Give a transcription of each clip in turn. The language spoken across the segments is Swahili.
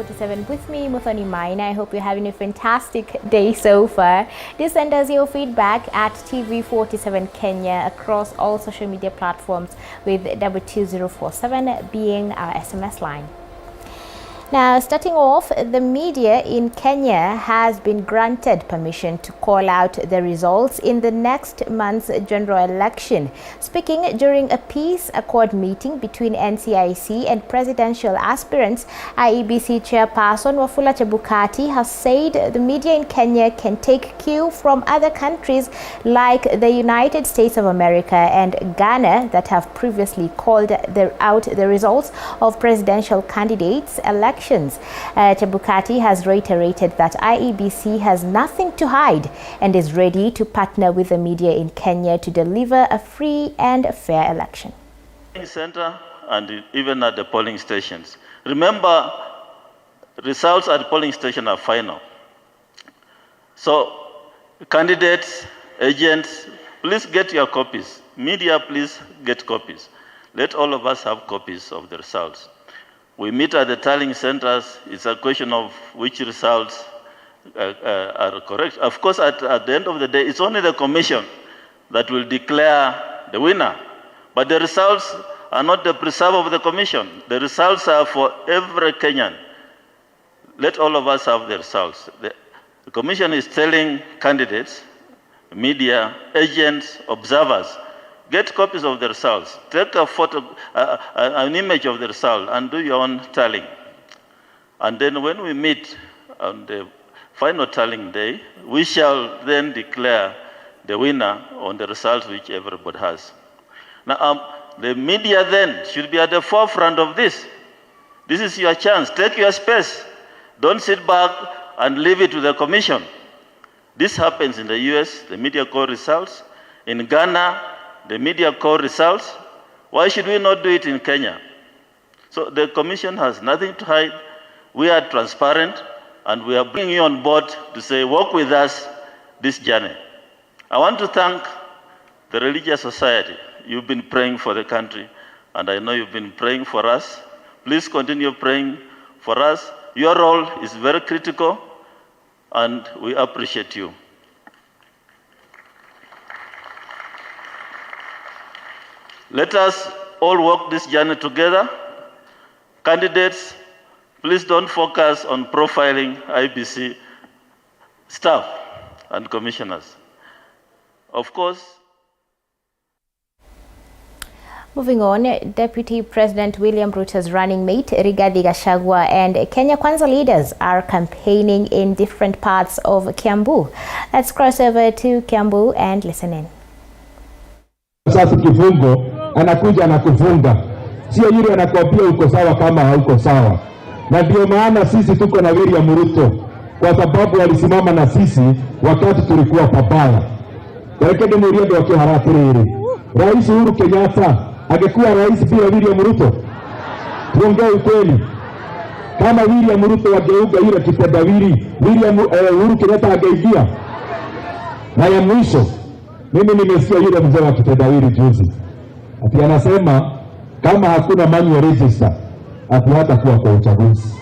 TV47 with me, Muthoni Maina. I hope you're having a fantastic day so far. Do send us your feedback at TV47 Kenya across all social media platforms with 22047 being our SMS line. Now, starting off, the media in Kenya has been granted permission to call out the results in the next month's general election. Speaking during a peace accord meeting between NCIC and presidential aspirants, IEBC chairperson Wafula Chebukati has said the media in Kenya can take cue from other countries like the United States of America and Ghana that have previously called out the results of presidential candidates' elections. Chebukati has reiterated that IEBC has nothing to hide and is ready to partner with the media in Kenya to deliver a free and fair election. Center and even at the polling stations. Remember, results at the polling station are final. So, candidates, agents, please get your copies. Media, please get copies. Let all of us have copies of the results. We meet at the tallying centers. It's a question of which results are correct. Of course, at the end of the day, it's only the commission that will declare the winner. But the results are not the preserve of the commission. The results are for every Kenyan. Let all of us have the results. The commission is telling candidates, media, agents, observers, get copies of the results. Take a photo, an image of the result and do your own tallying. And then when we meet on the final tallying day, we shall then declare the winner on the results which everybody has. Now, the media then should be at the forefront of this. This is your chance. Take your space. Don't sit back and leave it to the commission. This happens in the US, the media call results. In Ghana, the media call results. Why should we not do it in Kenya? So the commission has nothing to hide. We are transparent and we are bringing you on board to say, work with us this journey. I want to thank the religious society. You've been praying for the country and I know you've been praying for us. Please continue praying for us. Your role is very critical and we appreciate you. Let us all walk this journey together. Candidates, please don't focus on profiling IBC staff and commissioners. Of course. Moving on, Deputy President William Ruto's running mate, Rigathi Gashagua, and Kenya Kwanza leaders are campaigning in different parts of Kiambu. Let's cross over to Kiambu and listen in. Sasa kifungo anakuja na kufunga, sio yule anakuambia uko sawa kama hauko sawa. Na ndio maana sisi tuko na William Ruto, kwa sababu alisimama na sisi wakati tulikuwa pabaya. Lakini muriendo wa kiharati hili, Rais Uhuru Kenyatta angekuwa rais bila William Ruto? Tuongee ukweli. Kama William Ruto angeuga ile kitendawili, Uhuru Kenyatta angeingia? Na ya mwisho, mimi nimesikia yule mzee wa kitendawili juzi ati anasema kama hakuna manual register ati hata kuwa kwa uchaguzi.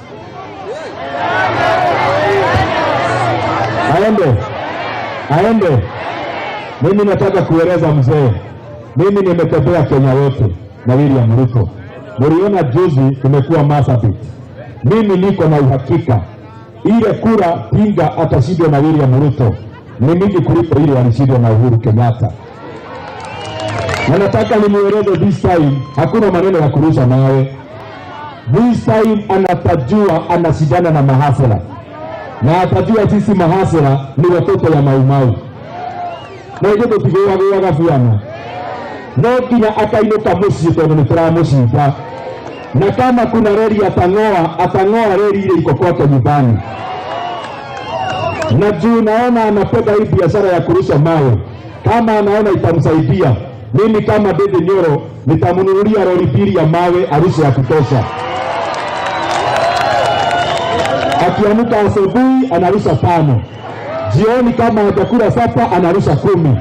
Aende. Mimi nataka kueleza mzee, mimi nimetembea Kenya wote na William Ruto. Mliona juzi tumekuwa Marsabit. Mimi niko na uhakika ile kura pinga atashindwa na William Ruto ni mingi kuliko ile walishindwa na Uhuru Kenyatta. Na nataka nimueleze this time hakuna maneno ya kurusha nawe. This time anatajua anashindana na mahasela. Na atajua sisi mahasela ni watoto ya maumau. Na hiyo tukiwa gafiana. No kina akainuka mushi tono ni turamushinda. Na kama kuna reli atang'oa reli ile iko kwake nyumbani. Na juu naona anapenda hii biashara ya kurusha mawe. Kama anaona itamsaidia, mimi kama Dede Nyoro nitamununulia lori mbili ya mawe arusha ya kutosha. Akiamka asubuhi anarusha 5. Jioni kama hajakula sapa anarusha 10.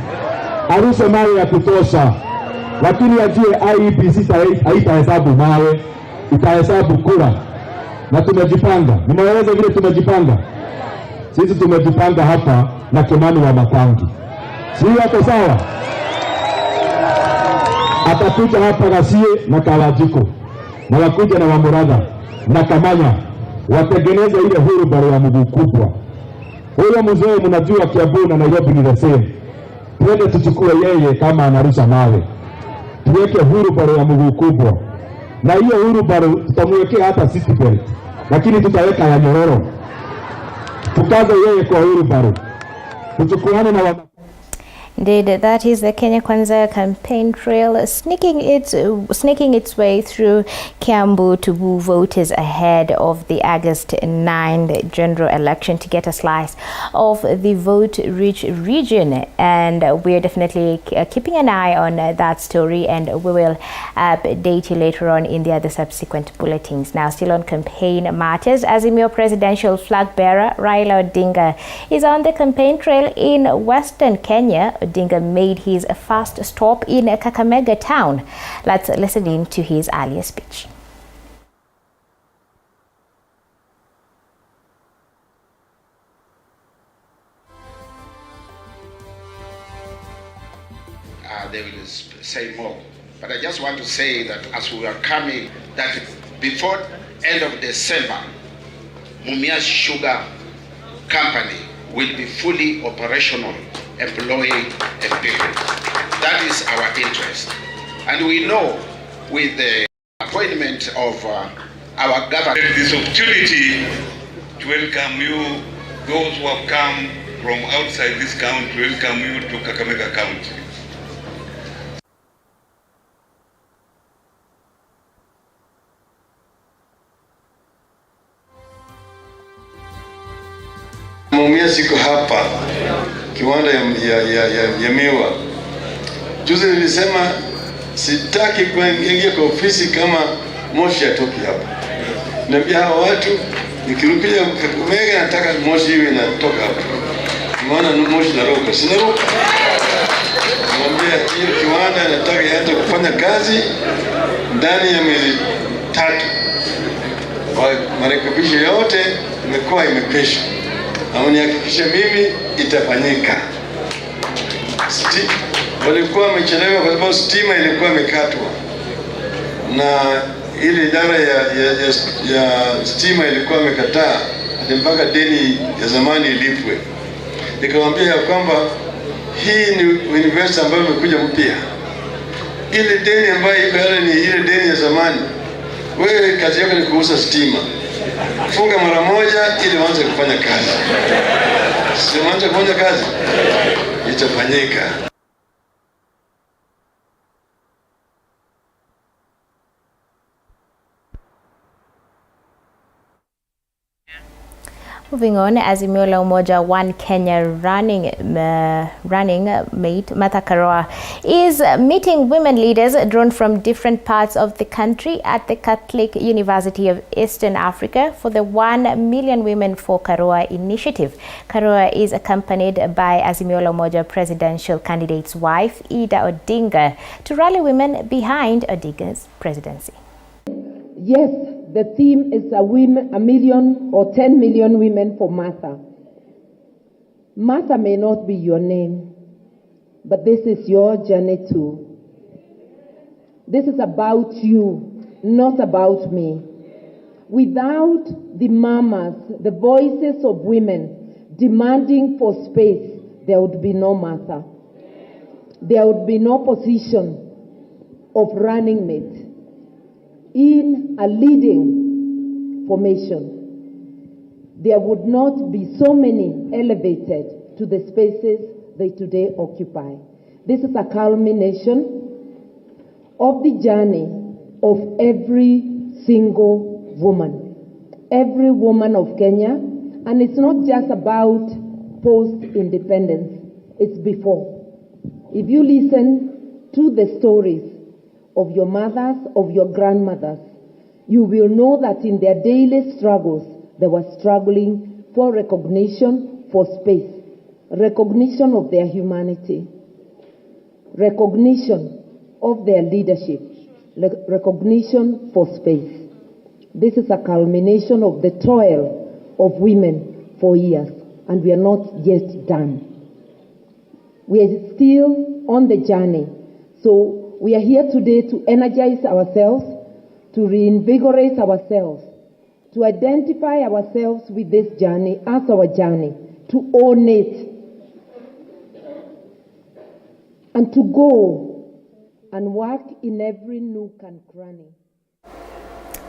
Arusha mawe ya kutosha. Lakini ajue IEBC haitahesabu mawe, itahesabu kura. na tumejipanga. Nimeeleza vile tumejipanga. Sisi tumejipanga hapa na Kimani wa Matangi. Si hapo sawa? Atakuja hapa Gasie na Kalajiko. Na wakuja na Wamuradha na Kamanya. Watengeneze ile hurubaro ya mguu kubwa. Huyo mzee mnajua Kiambu na Nairobi ni the same. Twende tuchukue yeye kama anarusha mawe. Tuweke hurubaro ya mguu kubwa. Na hiyo hurubaro tutamwekea hata city belt. Lakini tutaweka ya nyororo. Tukaze yeye kwa hurubaro. Tuchukuane na Indeed, that is the Kenya Kwanza campaign trail sneaking its way through Kiambu to woo voters ahead of the August 9th general election to get a slice of the vote-rich region. And we're definitely keeping an eye on that story, and we will update you later on in the other subsequent bulletins. Now, still on campaign matters, Azimio presidential flag bearer Raila Odinga is on the campaign trail in Western Kenya. Odinga made his first stop in Kakamega town. Let's listen in to his earlier speech. They will say more. But I just want to say that as we are coming, that before end of December, Mumias Sugar Company will be fully operational, employing people. That is our interest. And we know with the appointment of our government, this opportunity to welcome you, those who have come from outside this county, welcome you to Kakamega County. Mumia siko hapa kiwanda ya miwa. Juzi nilisema sitaki kuingia kwa ofisi kama moshi atoki hapa. Niambia hawa watu nikirukia Kakamega nataka moshi iwe inatoka hapa. Maana moshi naroka, sinaroka. Niambia hiyo kiwanda nataka ianze kufanya kazi ndani ya miezi 3. Marekebisho yote imekuwa imekwisha. Nihakikisha mimi itafanyika. Walikuwa wamechelewa kwa sababu stima ilikuwa imekatwa. Na ile idara ya stima ilikuwa imekataa mpaka deni ya zamani ilipwe. Nikamwambia ya kwamba hii ni university ambayo imekuja mpya. Ile deni ambayo iko ni ile deni ya zamani. Wewe kazi yako ni kuuza stima. Funga mara moja ili waanze kufanya kazi. Si waanze kufanya kazi, itafanyika. Moving on, Azimio la Umoja One Kenya running mate Martha Karua is meeting women leaders drawn from different parts of the country at the Catholic University of Eastern Africa for the 1 Million Women for Karua initiative. Karua is accompanied by Azimio la Umoja presidential candidate's wife, Ida Odinga, to rally women behind Odinga's presidency. Yes, the theme is a million or 10 million women for Martha. Martha may not be your name, but this is your journey too. This is about you, not about me. Without the mamas, the voices of women demanding for space, there would be no Martha. There would be no position of running mate in a leading formation. There would not be so many elevated to the spaces they today occupy. This is a culmination of the journey of every single woman of Kenya, and it's not just about post-independence, it's before. If you listen to the stories of your mothers, of your grandmothers, you will know that in their daily struggles, they were struggling for recognition, for space, recognition of their humanity, recognition of their leadership, recognition for space. This is a culmination of the toil of women for years, and we are not yet done. We are still on the journey. So we are here today to energize ourselves, to reinvigorate ourselves, to identify ourselves with this journey as our journey, to own it, and to go and work in every nook and cranny.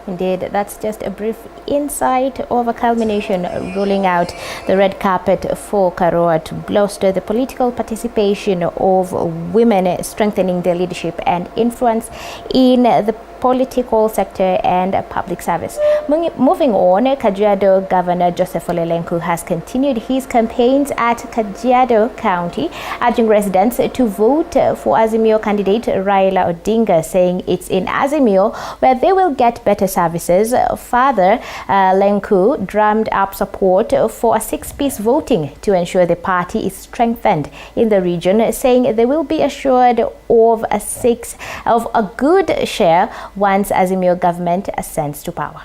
Indeed, that's just a brief insight of a culmination rolling out the red carpet for Karua to bolster the political participation of women, strengthening their leadership and influence in the political sector and public service. Moving on, Kajiado Governor Joseph Ole Lenku has continued his campaigns at Kajiado County, urging residents to vote for Azimio candidate Raila Odinga, saying it's in Azimio where they will get better services. Further, Lenku drummed up support for a 6-piece voting to ensure the party is strengthened in the region, saying they will be assured of a good share once Azimio government ascends to power.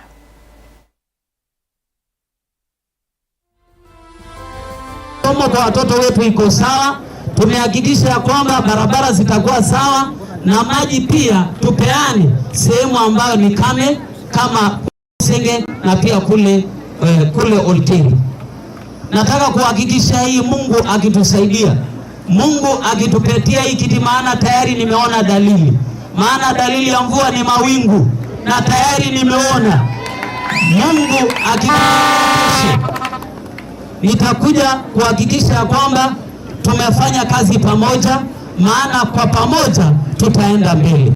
Somo kwa watoto wetu iko sawa, tumehakikisha kwamba barabara zitakuwa sawa na maji pia tupeane sehemu ambayo ni kame kama Senge na pia kule Olteri. Nataka kuhakikisha hii Mungu akitusaidia, Mungu akitupetia hii kiti, maana tayari nimeona dalili. Maana dalili ya mvua ni mawingu na tayari nimeona. Mungu akitupetia, nitakuja kuhakikisha kwamba tumefanya kazi pamoja, maana kwa pamoja tutaenda mbele.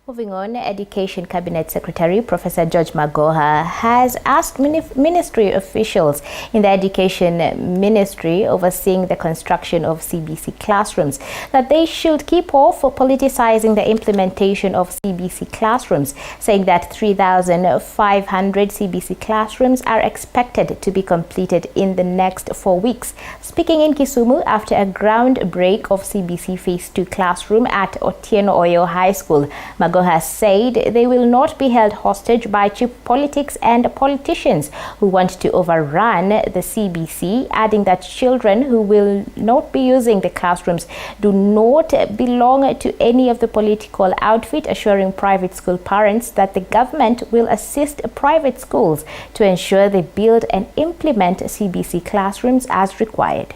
Moving on, Education Cabinet Secretary Professor George Magoha has asked ministry officials in the Education Ministry overseeing the construction of CBC classrooms that they should keep off politicizing the implementation of CBC classrooms, saying that 3,500 CBC classrooms are expected to be completed in the next 4 weeks. Speaking in Kisumu after a ground break of CBC Phase 2 classroom at Otieno Oyo High School, Magoha has said they will not be held hostage by cheap politics and politicians who want to overrun the CBC, adding that children who will not be using the classrooms do not belong to any of the political outfit, assuring private school parents that the government will assist private schools to ensure they build and implement CBC classrooms as required.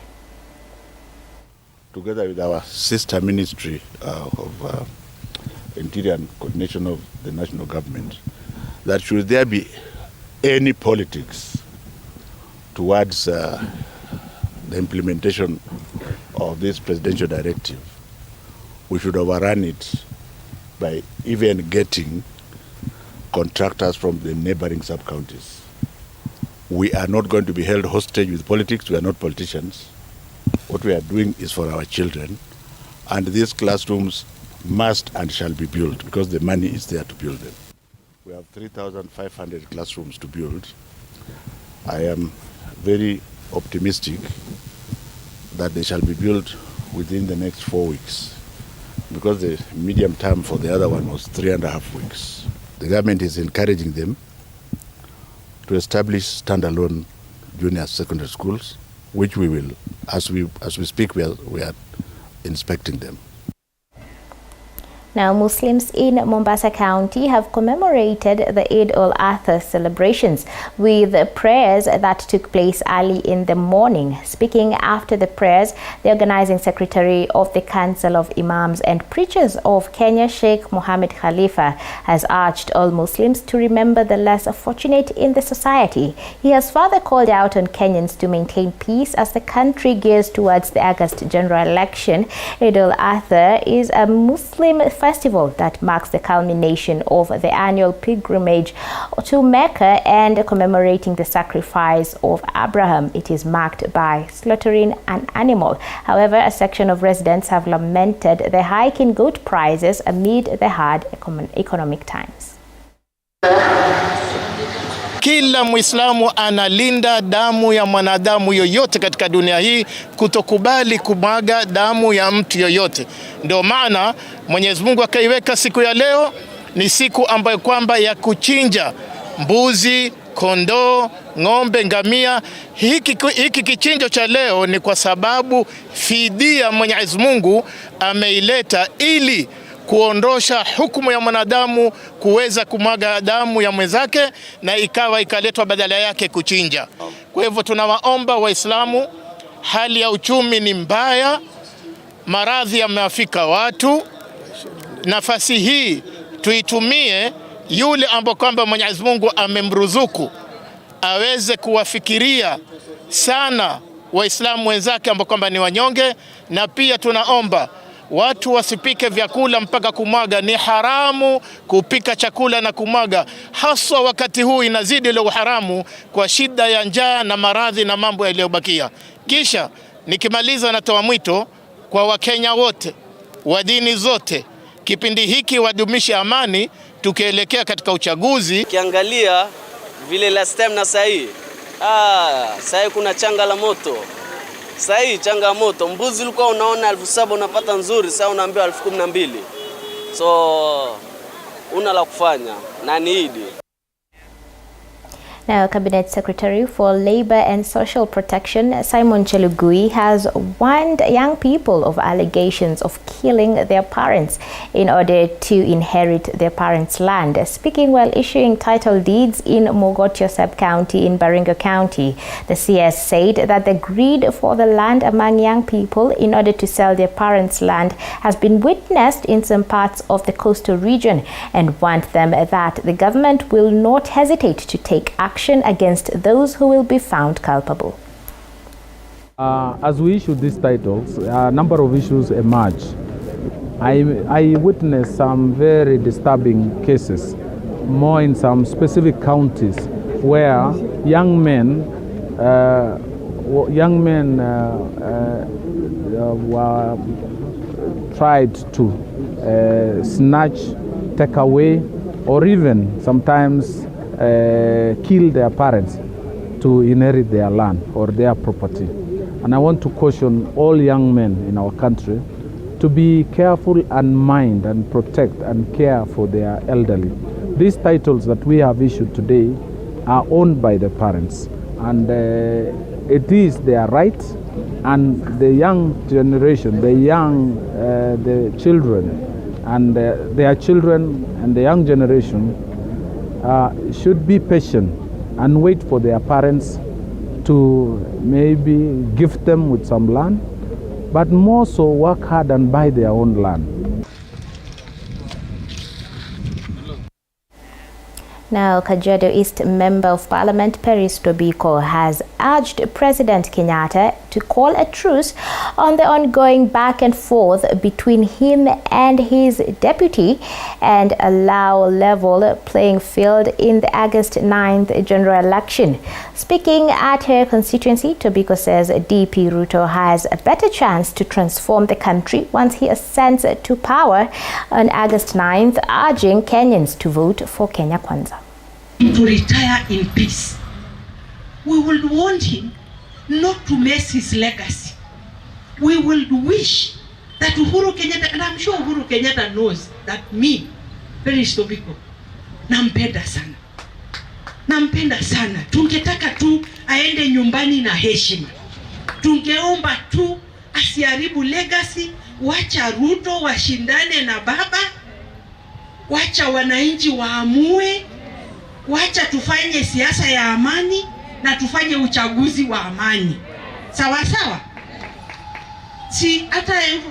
Together with our sister ministry of Interior and Coordination of the national government, that should there be any politics towards the implementation of this presidential directive, we should overrun it by even getting contractors from the neighboring sub-counties. We are not going to be held hostage with politics. We are not politicians. What we are doing is for our children, and these classrooms must and shall be built because the money is there to build them. We have 3,500 classrooms to build. I am very optimistic that they shall be built within the next 4 weeks, because the medium term for the other one was 3.5 weeks. The government is encouraging them to establish standalone junior secondary schools, which we will, as we speak, we are inspecting them. Now, Muslims in Mombasa County have commemorated the EID UL ADHA celebrations with prayers that took place early in the morning. Speaking after the prayers, the organizing secretary of the Council of Imams and Preachers of Kenya, Sheikh Mohammed Khalifa, has urged all Muslims to remember the less fortunate in the society. He has further called out on Kenyans to maintain peace as the country gears towards the August general election. EID UL ADHA is a Muslim festival that marks the culmination of the annual pilgrimage to Mecca and commemorating the sacrifice of Abraham. It is marked by slaughtering an animal. However, a section of residents have lamented the hike in goat prices amid the hard economic times. Kila Muislamu analinda damu ya mwanadamu yoyote katika dunia hii, kutokubali kumwaga damu ya mtu yoyote. Ndio maana Mwenyezi Mungu akaiweka siku ya leo ni siku ambayo kwamba ya kuchinja mbuzi, kondoo, ng'ombe, ngamia. Hiki kichinjo cha leo ni kwa sababu fidia Mwenyezi Mungu ameileta ili kuondosha hukumu ya mwanadamu kuweza kumwaga damu ya mwenzake, na ikaletwa badala yake kuchinja. Kwa hivyo tunawaomba Waislamu, hali ya uchumi ni mbaya, maradhi yameafika watu. Nafasi hii tuitumie yule ambao kwamba Mwenyezi Mungu amemruzuku aweze kuwafikiria sana Waislamu wenzake ambao kwamba ni wanyonge. Na pia tunaomba watu wasipike vyakula mpaka kumwaga. Ni haramu kupika chakula na kumwaga, haswa wakati huu inazidi ile uharamu kwa shida ya njaa na maradhi na mambo yaliyobakia. Kisha nikimaliza, natoa mwito kwa Wakenya wote wa dini zote, kipindi hiki wadumishe amani tukielekea katika uchaguzi. Kiangalia vile last time na sahi, sahi kuna changa la moto. Sahi changamoto, mbuzi ulikuwa unaona 7,000 unapata nzuri, sasa unaambiwa 12,000. So una la kufanya na ni Idi. Now, Cabinet Secretary for Labor and Social Protection, Simon Chelugui, has warned young people of allegations of killing their parents in order to inherit their parents' land. Speaking while issuing title deeds in Mogotio sub-county in Baringo County, the CS said that the greed for the land among young people in order to sell their parents' land has been witnessed in some parts of the coastal region, and warned them that the government will not hesitate to take action against those who will be found culpable. As we issued these titles, a number of issues emerge. I witnessed some very disturbing cases, more in some specific counties, where young men were tried to snatch, take away, or even sometimes kill their parents to inherit their land or their property. And I want to caution all young men in our country to be careful and mind and protect and care for their elderly. These titles that we have issued today are owned by the parents, and it is their right, and the young generation, the children and their children and the young generation should be patient and wait for their parents to maybe gift them with some land, but more so work hard and buy their own land. Now, Kajiado East Member of Parliament Peris Tobiko has urged President Kenyatta to call a truce on the ongoing back and forth between him and his deputy and allow level playing field in the August 9th general election. Speaking at her constituency, Tobiko says DP Ruto has a better chance to transform the country once he ascends to power on August 9th, urging Kenyans to vote for Kenya Kwanza. To retire in peace. We will want him not to mess his legacy. We will wish that Uhuru Kenyatta, and I'm sure Uhuru Kenyatta knows that me, Peris Tobiko, nampenda sana. Nampenda sana. Tungetaka tu aende nyumbani na heshima. Tungeomba tu asiharibu legacy, wacha Ruto washindane na baba, wacha wananchi waamue, wacha tufanye siasa ya amani na tufanye uchaguzi wa amani. Sawa sawa? Si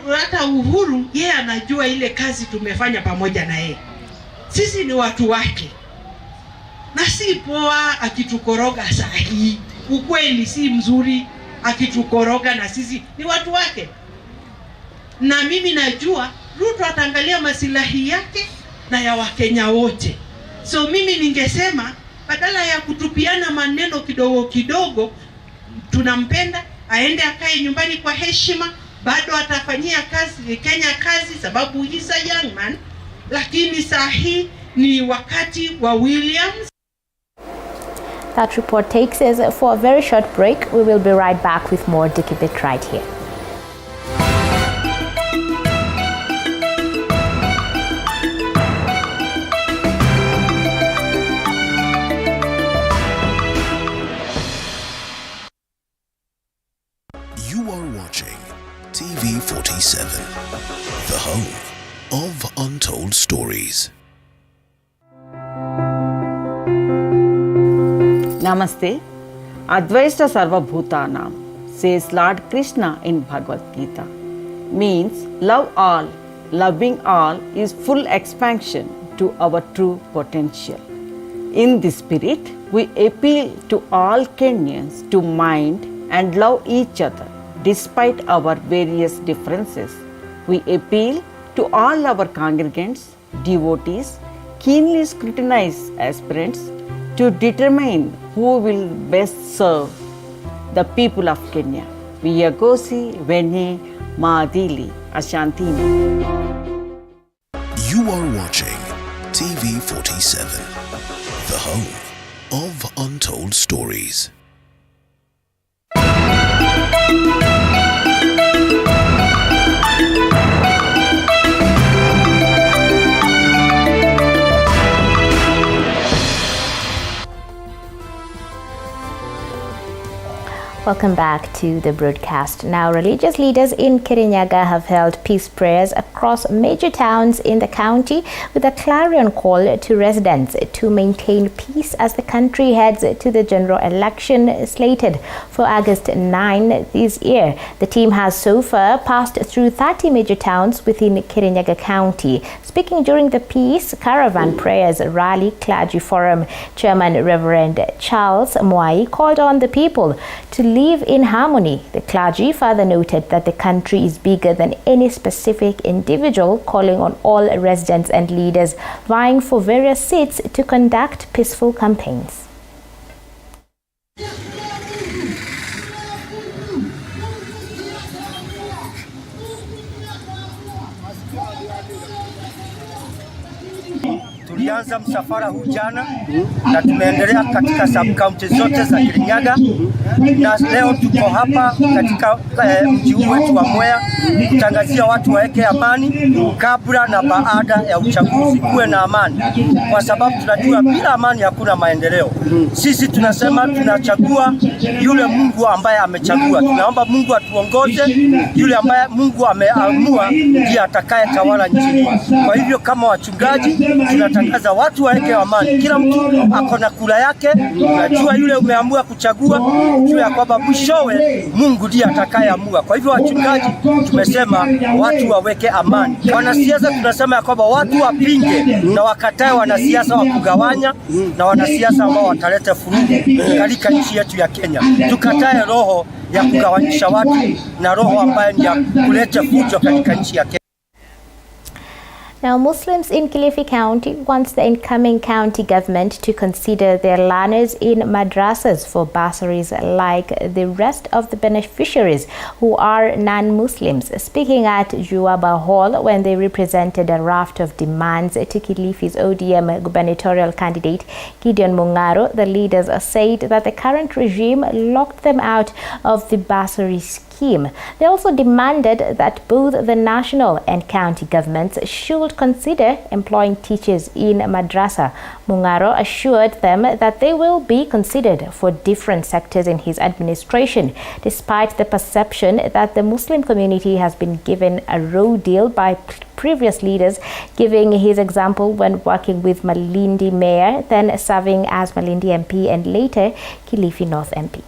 hata Uhuru yeye anajua ile kazi tumefanya pamoja na yeye. Sisi ni watu wake. Na si poa akitukoroga sahi. Ukweli si mzuri akitukoroga, na sisi ni watu wake. Na mimi najua Ruto ataangalia masilahi yake na ya Wakenya wote. So mimi ningesema badala ya kutupiana maneno kidogo kidogo, tunampenda, aende akae nyumbani kwa heshima, bado atafanyia kazi Kenya kazi sababu he's a young man, lakini sahi ni wakati wa Williams. That report takes us for a very short break. We will be right back with more. To keep it right here. You are watching TV47, the home of untold stories. Namaste. Advaita Sarva Bhutanam, says Lord Krishna in Bhagavad Gita, means love all. Loving all is full expansion to our true potential. In this spirit, we appeal to all Kenyans to mind and love each other despite our various differences. We appeal to all our congregants, devotees, keenly scrutinize aspirants to determine who will best serve the people of Kenya. Viyagosi Vene Maadili Ashantini. You are watching TV47, the home of untold stories. Welcome back to the broadcast. Now, religious leaders in Kirinyaga have held peace prayers across major towns in the county with a clarion call to residents to maintain peace as the country heads to the general election slated for August 9 this year. The team has so far passed through 30 major towns within Kirinyaga County. Speaking during the Peace Caravan Prayers Rally Clergy Forum, Chairman Reverend Charles Mwai called on the people to live in harmony. The clergy further noted that the country is bigger than any specific individual, calling on all residents and leaders vying for various seats to conduct peaceful campaigns. Tulianza msafara huu jana na tumeendelea katika sub-county zote za Kirinyaga, na leo tuko hapa katika mji huu wetu wa Mwea kutangazia watu waweke amani kabla na baada ya uchaguzi. Kuwe na amani, kwa sababu tunajua bila amani hakuna maendeleo. Sisi tunasema tunachagua yule Mungu ambaye amechagua. Tunaomba Mungu atuongoze, yule ambaye Mungu ameamua ndiye atakaye tawala nchi. Kwa hivyo kama wachungaji tunatangaza watu waweke amani. Kila mtu ako na kula yake. Unajua yule umeamua kuchagua, jua ya kwamba mwishowe Mungu ndiye atakayeamua. Kwa hivyo wachungaji tumesema watu waweke amani. Wanasiasa tunasema ya kwamba watu wapinge na wakatae wanasiasa wa kugawanya na wanasiasa ambao wataleta furugu katika nchi yetu ya Kenya. Tukatae roho ya kugawanyisha watu na roho ambayo ni ya kuleta fujo katika nchi ya Kenya. Now, Muslims in Kilifi County wants the incoming county government to consider their learners in madrassas for bursaries like the rest of the beneficiaries who are non-Muslims. Speaking at Juaba Hall when they represented a raft of demands to Kilifi's ODM gubernatorial candidate Gideon Mungaro, the leaders said that the current regime locked them out of the bursary scheme. They also demanded that both the national and county governments should consider employing teachers in Madrassa. Mungaro assured them that they will be considered for different sectors in his administration, despite the perception that the Muslim community has been given a raw deal by previous leaders, giving his example when working with Malindi Mayor, then serving as Malindi MP and later Kilifi North MP.